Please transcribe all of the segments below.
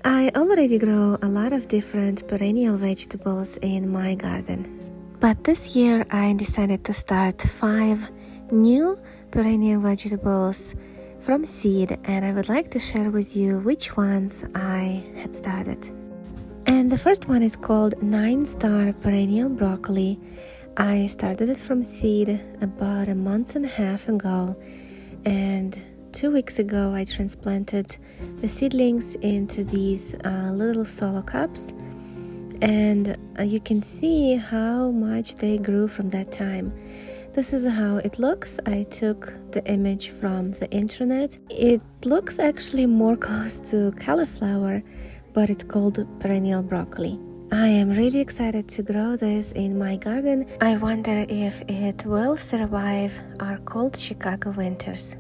I already grow a lot of different perennial vegetables in my garden. But this year I decided to start 5 new perennial vegetables from seed, and I would like to share with you which ones I had started. And the first one is called 9-star Perennial Broccoli. I started it from seed about a month and a half ago, and 2 weeks ago I transplanted the seedlings into these little solo cups, and you can see how much they grew from that time. This is how it looks. I took the image from the internet. It looks actually more close to cauliflower, but it's called perennial broccoli. I am really excited to grow this in my garden. I wonder if it will survive our cold Chicago winters.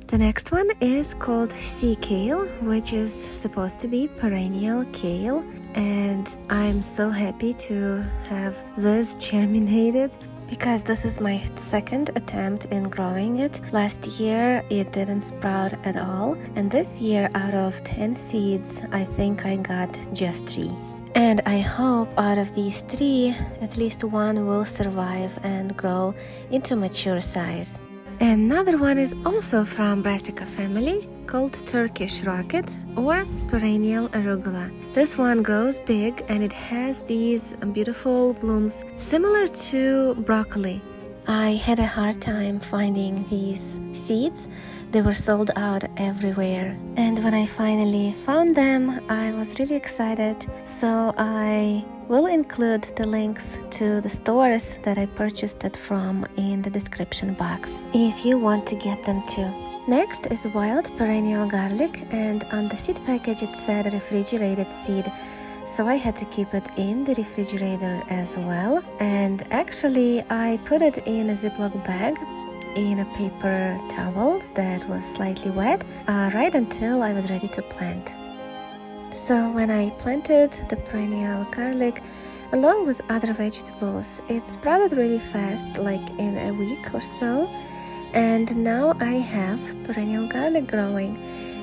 The next one is called sea kale, which is supposed to be perennial kale, and I'm so happy to have this germinated because this is my second attempt in growing it. Last year it didn't sprout at all, and this year out of 10 seeds I think I got just 3. And I hope out of these 3 at least one will survive and grow into mature size. Another one is also from Brassica family, called Turkish rocket or perennial arugula. This one grows big and it has these beautiful blooms similar to broccoli. I had a hard time finding these seeds. They were sold out everywhere, and when I finally found them I was really excited, so I will include the links to the stores that I purchased it from in the description box if you want to get them too. Next is wild perennial garlic, and on the seed package it said refrigerated seed, so I had to keep it in the refrigerator as well. And actually I put it in a Ziploc bag in a paper towel that was slightly wet right until I was ready to plant. So when I planted the perennial garlic along with other vegetables, it sprouted really fast, like in a week or so, and now I have perennial garlic growing,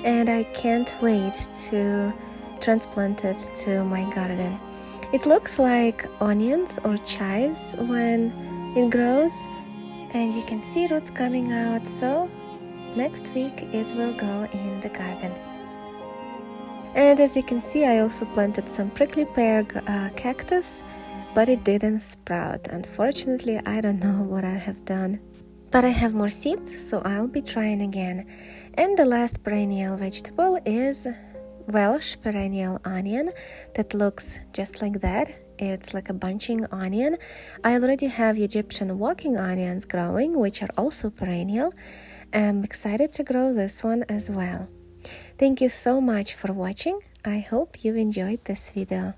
and I can't wait to transplant it to my garden. It looks like onions or chives when it grows, and you can see roots coming out, so next week it will go in the garden. And as you can see, I also planted some prickly pear cactus, but it didn't sprout. Unfortunately, I don't know what I have done. But I have more seeds, so I'll be trying again. And the last perennial vegetable is Welsh perennial onion that looks just like that. It's like a bunching onion. I already have Egyptian walking onions growing, which are also perennial. I'm excited to grow this one as well. Thank you so much for watching. I hope you enjoyed this video.